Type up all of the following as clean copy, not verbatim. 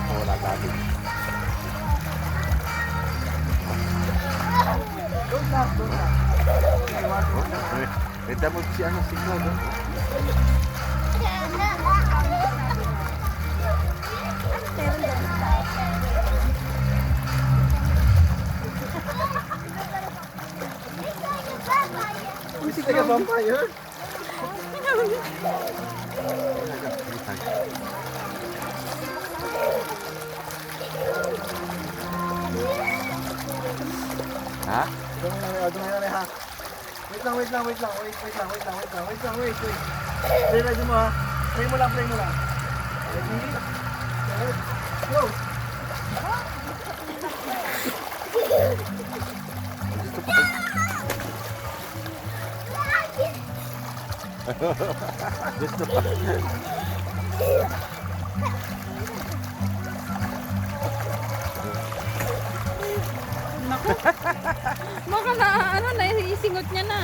pa wala gabi. Doon lang. May damog si ano, signal doon. Kasi taga-vampire. Ha? Doon na ha. Wait lang. Ready mo ha. Play mo lang. Ready? Set, go! Gusto pa. Naku. Baka na, ano, naisingot niya na.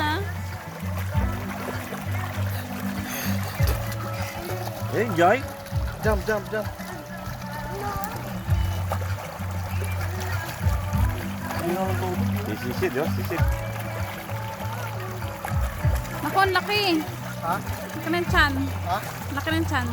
Enjoy. Jump. Sisid, oh, sisid. Naku, ang laki. Ha? Laki ng tiyan. Ha? Laki ng tiyan.